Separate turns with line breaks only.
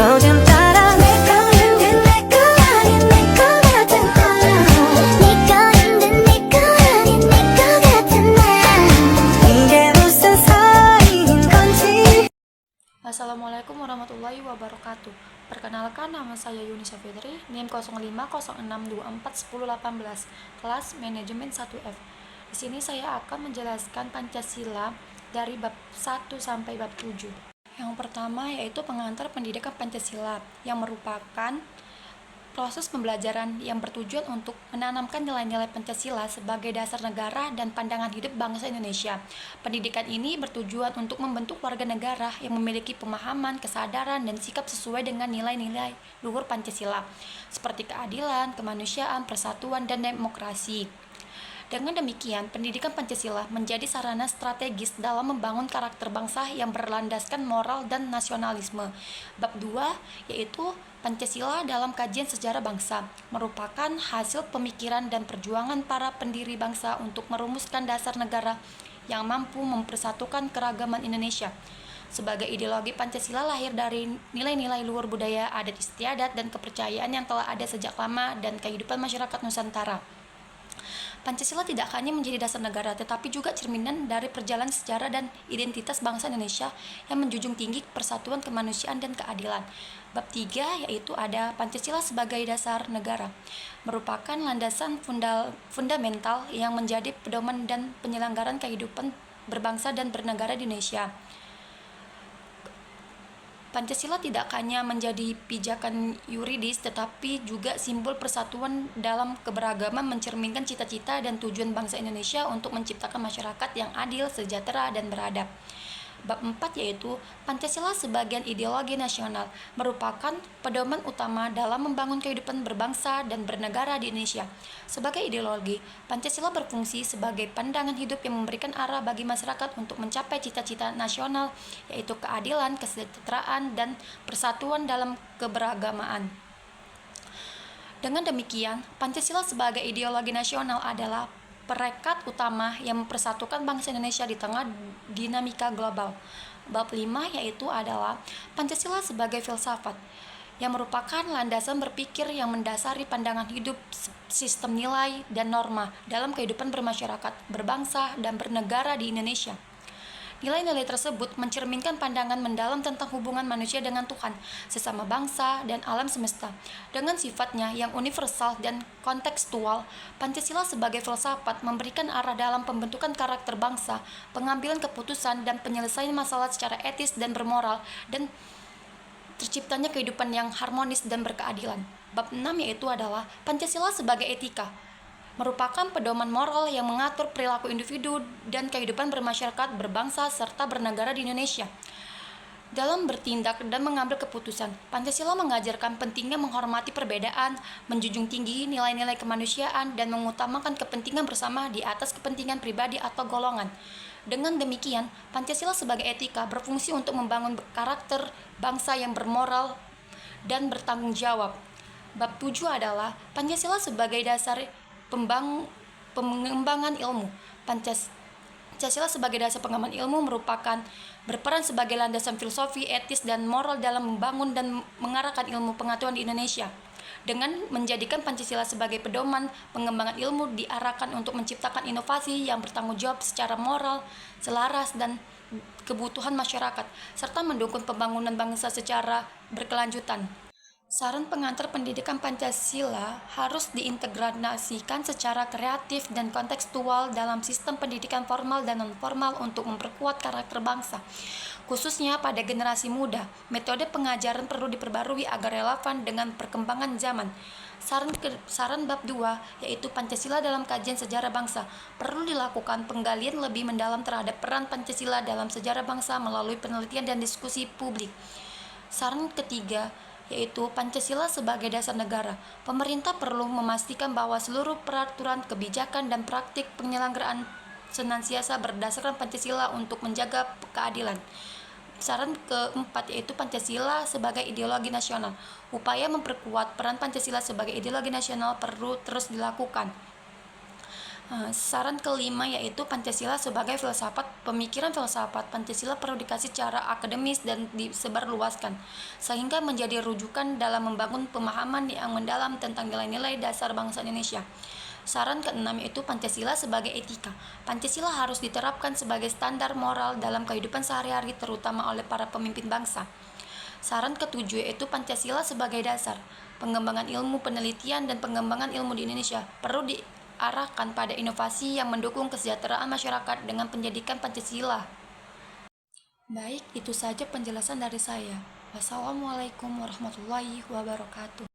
Kau jangan 따라 내꺼 힘든 내꺼 아닌 내꺼 같은 나라 네꺼 힘든 내꺼 아닌 내꺼 같은 나라 이게 무슨 사이인 건지.
Assalamualaikum warahmatullahi wabarakatuh. Perkenalkan, nama saya Yunisa Fitri, NIM 0506241018, kelas Manajemen 1F. Di sini saya akan menjelaskan Pancasila dari bab 1 sampai bab 7. Yang pertama yaitu pengantar pendidikan Pancasila, yang merupakan proses pembelajaran yang bertujuan untuk menanamkan nilai-nilai Pancasila sebagai dasar negara dan pandangan hidup bangsa Indonesia. Pendidikan ini bertujuan untuk membentuk warga negara yang memiliki pemahaman, kesadaran, dan sikap sesuai dengan nilai-nilai luhur Pancasila, seperti keadilan, kemanusiaan, persatuan, dan demokrasi. Dengan demikian, pendidikan Pancasila menjadi sarana strategis dalam membangun karakter bangsa yang berlandaskan moral dan nasionalisme. Bab 2 yaitu Pancasila dalam kajian sejarah bangsa, merupakan hasil pemikiran dan perjuangan para pendiri bangsa untuk merumuskan dasar negara yang mampu mempersatukan keragaman Indonesia. Sebagai ideologi, Pancasila lahir dari nilai-nilai luhur budaya, adat istiadat, dan kepercayaan yang telah ada sejak lama dan kehidupan masyarakat Nusantara. Pancasila tidak hanya menjadi dasar negara, tetapi juga cerminan dari perjalanan sejarah dan identitas bangsa Indonesia yang menjunjung tinggi persatuan, kemanusiaan, dan keadilan. Bab 3 yaitu ada Pancasila sebagai dasar negara, merupakan landasan fundamental yang menjadi pedoman dan penyelenggaraan kehidupan berbangsa dan bernegara di Indonesia. Pancasila tidak hanya menjadi pijakan yuridis, tetapi juga simbol persatuan dalam keberagaman, mencerminkan cita-cita dan tujuan bangsa Indonesia untuk menciptakan masyarakat yang adil, sejahtera, dan beradab. Bab 4 yaitu Pancasila sebagai ideologi nasional, merupakan pedoman utama dalam membangun kehidupan berbangsa dan bernegara di Indonesia. Sebagai ideologi, Pancasila berfungsi sebagai pandangan hidup yang memberikan arah bagi masyarakat untuk mencapai cita-cita nasional, yaitu keadilan, kesejahteraan, dan persatuan dalam keberagamaan. Dengan demikian, Pancasila sebagai ideologi nasional adalah perekat utama yang mempersatukan bangsa Indonesia di tengah dinamika global. Bab 5 yaitu adalah Pancasila sebagai filsafat, yang merupakan landasan berpikir yang mendasari pandangan hidup, sistem nilai, dan norma dalam kehidupan bermasyarakat, berbangsa, dan bernegara di Indonesia. Nilai-nilai tersebut mencerminkan pandangan mendalam tentang hubungan manusia dengan Tuhan, sesama bangsa, dan alam semesta. Dengan sifatnya yang universal dan kontekstual, Pancasila sebagai filsafat memberikan arah dalam pembentukan karakter bangsa, pengambilan keputusan, dan penyelesaian masalah secara etis dan bermoral, dan terciptanya kehidupan yang harmonis dan berkeadilan. Bab 6 yaitu adalah Pancasila sebagai etika, merupakan pedoman moral yang mengatur perilaku individu dan kehidupan bermasyarakat, berbangsa, serta bernegara di Indonesia. Dalam bertindak dan mengambil keputusan, Pancasila mengajarkan pentingnya menghormati perbedaan, menjunjung tinggi nilai-nilai kemanusiaan, dan mengutamakan kepentingan bersama di atas kepentingan pribadi atau golongan. Dengan demikian, Pancasila sebagai etika berfungsi untuk membangun karakter bangsa yang bermoral dan bertanggung jawab. Bab 7 adalah Pancasila sebagai dasar pengembangan ilmu. Pancasila sebagai dasar pengembangan ilmu merupakan berperan sebagai landasan filosofi, etis, dan moral dalam membangun dan mengarahkan ilmu pengetahuan di Indonesia. Dengan menjadikan Pancasila sebagai pedoman pengembangan ilmu, diarahkan untuk menciptakan inovasi yang bertanggung jawab secara moral, selaras dan kebutuhan masyarakat, serta mendukung pembangunan bangsa secara berkelanjutan. Saran pengantar pendidikan Pancasila harus diintegrasikan secara kreatif dan kontekstual dalam sistem pendidikan formal dan non-formal untuk memperkuat karakter bangsa. Khususnya pada generasi muda, metode pengajaran perlu diperbarui agar relevan dengan perkembangan zaman. Saran bab 2 yaitu Pancasila dalam kajian sejarah bangsa, perlu dilakukan penggalian lebih mendalam terhadap peran Pancasila dalam sejarah bangsa melalui penelitian dan diskusi publik. Saran ketiga yaitu Pancasila sebagai dasar negara. Pemerintah perlu memastikan bahwa seluruh peraturan, kebijakan, dan praktik penyelenggaraan senantiasa berdasarkan Pancasila untuk menjaga keadilan. Saran keempat yaitu Pancasila sebagai ideologi nasional. Upaya memperkuat peran Pancasila sebagai ideologi nasional perlu terus dilakukan. Saran kelima yaitu Pancasila sebagai filsafat. Pemikiran filsafat Pancasila perlu dikasih secara akademis dan disebarluaskan, sehingga menjadi rujukan dalam membangun pemahaman yang mendalam tentang nilai-nilai dasar bangsa Indonesia. Saran keenam yaitu Pancasila sebagai etika. Pancasila harus diterapkan sebagai standar moral dalam kehidupan sehari-hari, terutama oleh para pemimpin bangsa. Saran ketujuh yaitu Pancasila sebagai dasar. Pengembangan ilmu penelitian dan pengembangan ilmu di Indonesia perlu diarahkan pada inovasi yang mendukung kesejahteraan masyarakat dengan pendidikan Pancasila. Baik, itu saja penjelasan dari saya. Wassalamualaikum warahmatullahi wabarakatuh.